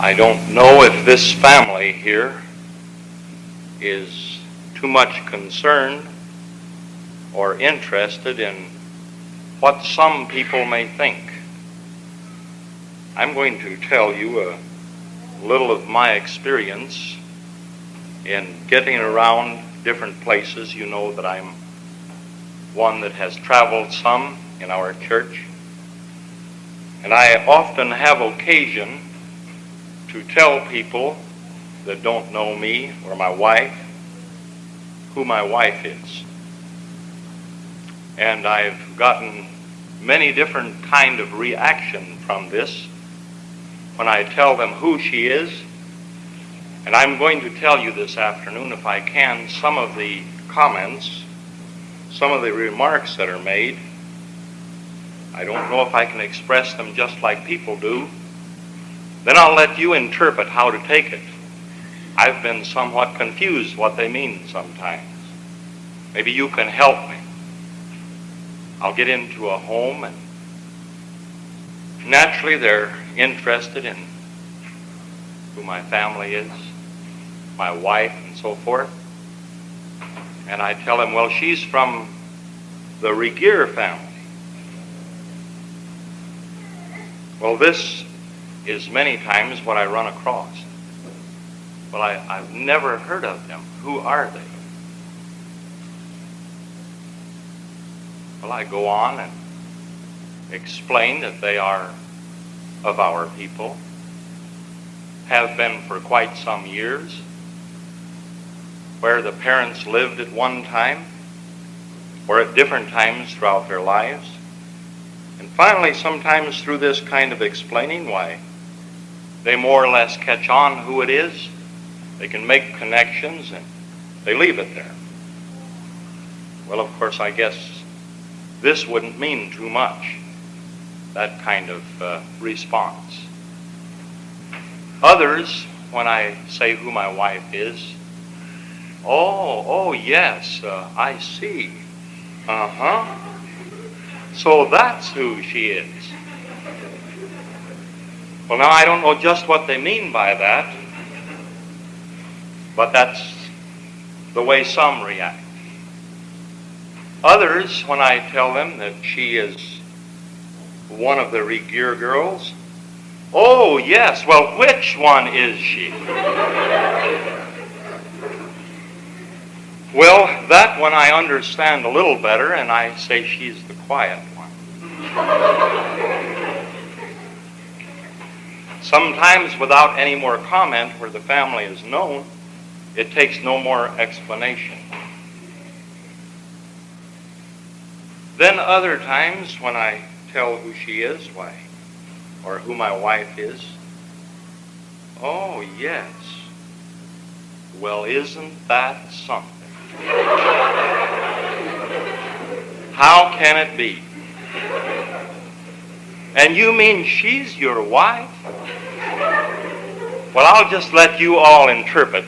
I don't know if this family here is too much concerned or interested in what some people may think. I'm going to tell you a little of my experience in getting around different places. You know that I'm one that has traveled some in our church, and I often have occasion to tell people that don't know me or my wife who my wife is. And I've gotten many different kind of reaction from this when I tell them who she is. And I'm going to tell you this afternoon, if I can, some of the comments, some of the remarks that are made. I don't know if I can express them just like people do. Then I'll let you interpret how to take it. I've been somewhat confused what they mean sometimes. Maybe you can help me. I'll get into a home, and naturally they're interested in who my family is, my wife, and so forth. And I tell them, well, she's from the Regehr family. Well, this is many times what I run across. Well, I've never heard of them. Who are they? Well, I go on and explain that they are of our people, have been for quite some years, where the parents lived at one time or at different times throughout their lives. And finally, sometimes through this kind of explaining, why, they more or less catch on who it is. They can make connections, and they leave it there. Well, of course, I guess this wouldn't mean too much, that kind of response. Others, when I say who my wife is, oh yes, I see. So that's who she is. Well, now I don't know just what they mean by that, but that's the way some react. Others, when I tell them that she is one of the Regehr girls, oh yes, well, which one is she? Well, that one I understand a little better, and I say she's the quiet one. Sometimes without any more comment where the family is known, it takes no more explanation. Then other times when I tell who she is, why, or who my wife is, oh yes, well, isn't that something? How can it be? And you mean she's your wife? Well, I'll just let you all interpret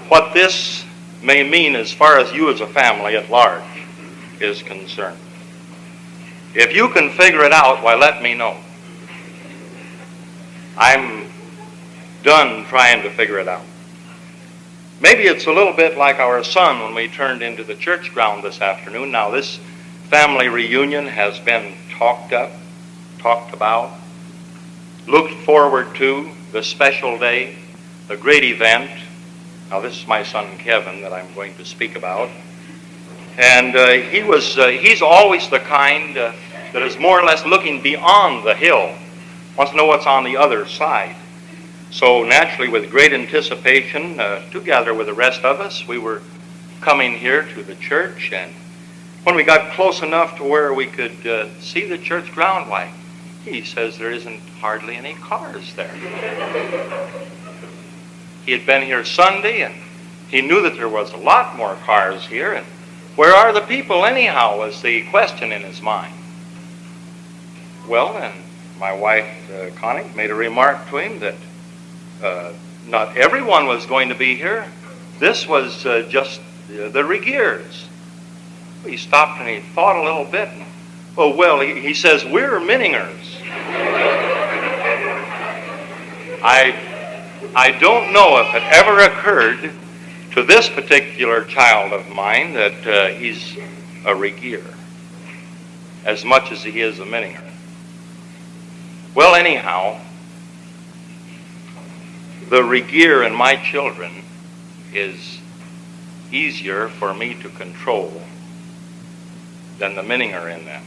what this may mean as far as you as a family at large is concerned. If you can figure it out, why, let me know. I'm done trying to figure it out. Maybe it's a little bit like our son when we turned into the church ground this afternoon. Now, this family reunion has been talked about, looked forward to, the special day, the great event. Now, this is my son Kevin that I'm going to speak about. And he's always the kind that is more or less looking beyond the hill, wants to know what's on the other side. So naturally, with great anticipation, together with the rest of us, we were coming here to the church. And when we got close enough to where we could see the church ground, why, he says there isn't hardly any cars there. He had been here Sunday, and he knew that there was a lot more cars here. And where are the people anyhow, was the question in his mind. Well, then my wife, Connie, made a remark to him that not everyone was going to be here. This was just the Regehrs. He stopped and he thought a little bit. And, oh, well, he says, we're Miningers. I don't know if it ever occurred to this particular child of mine that he's a Regehr as much as he is a Mininger. Well, anyhow, the Regehr in my children is easier for me to control than the Mininger in them.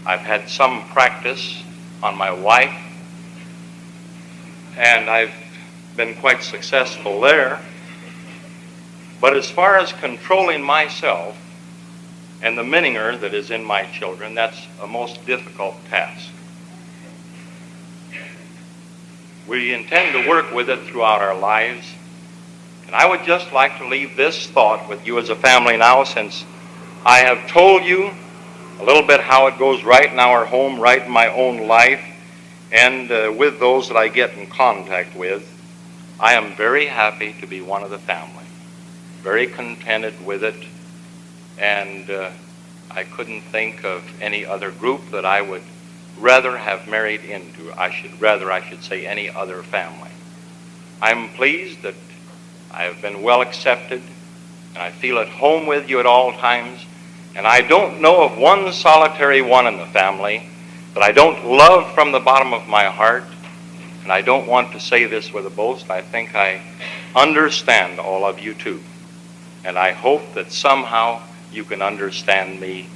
I've had some practice on my wife, and I've been quite successful there. But as far as controlling myself and the Mininger that is in my children, that's a most difficult task. We intend to work with it throughout our lives. And I would just like to leave this thought with you as a family now, since I have told you a little bit how it goes right in our home, right in my own life, and with those that I get in contact with. I am very happy to be one of the family, very contented with it, and I couldn't think of any other group that I would rather have married into. I should say any other family. I'm pleased that I have been well accepted, and I feel at home with you at all times, and I don't know of one solitary one in the family that I don't love from the bottom of my heart. And I don't want to say this with a boast. I think I understand all of you too. And I hope that somehow you can understand me.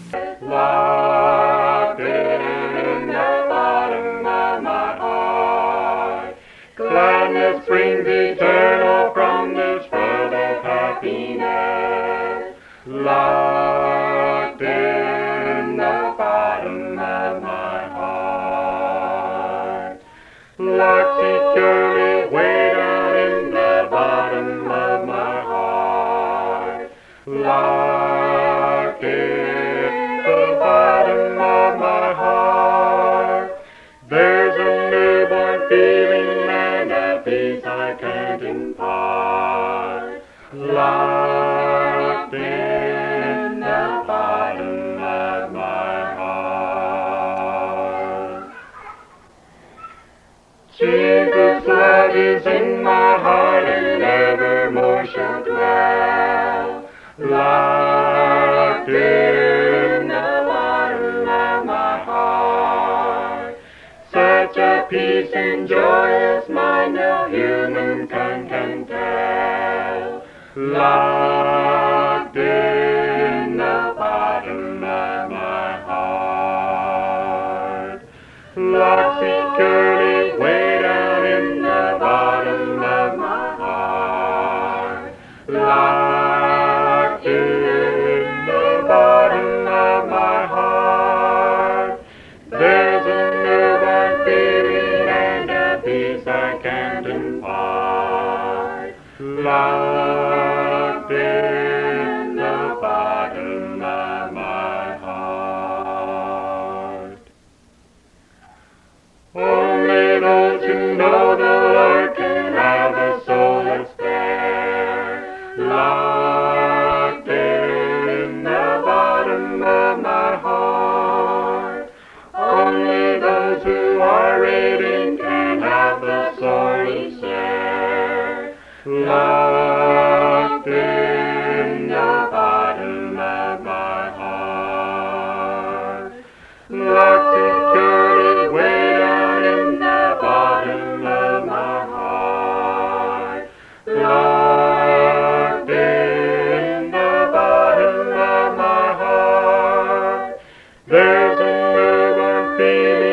Locked in the bottom of my heart, gladness springs eternal from this world of happiness. Locked in the bottom of my heart, locked securely way down in the bottom of my heart, locked in the bottom of my heart. There's a newborn feeling and a peace I can't impart, locked in the bottom of my heart. Jesus' love is in my heart and evermore shall dwell, locked in the bottom of my heart. Such a peace and joy as mine no human can tell, locked in the bottom of my heart, locked securely way down in the bottom of my heart, locked in the bottom of my heart. There's a newborn feeling and a peace I can't impart, locked in the bottom of my heart. Only those who know the Lord can have a soul that's there, locked in the bottom of my heart. Only those who are radiant can have the soul we share, locked in the bottom of my heart, locked securely way down in the bottom of my heart, locked in the bottom of my heart. There's a newborn feeling